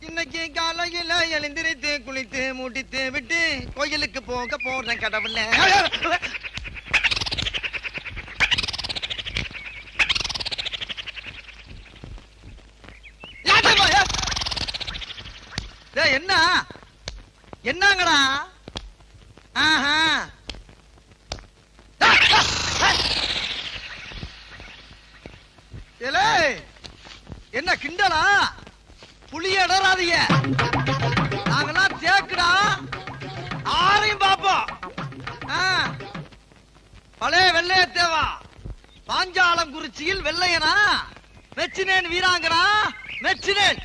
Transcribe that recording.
இன்னைக்கு காலையில எழுந்திரித்து குளித்து மூட்டித்து விட்டு கோயிலுக்கு போக போறேன் கடவுள. என்ன என்னங்கடா? என்ன கிண்டலா? புளிய இடறாதீங்க, நாங்கெல்லாம் தேக்குடா, ஆரையும் பாப்போம். பழைய வெள்ளைய தேவா பாஞ்சாலம் குறிச்சியில் வெள்ளையனா மெச்சினேன் வீராங்கனா மெச்சினேன்.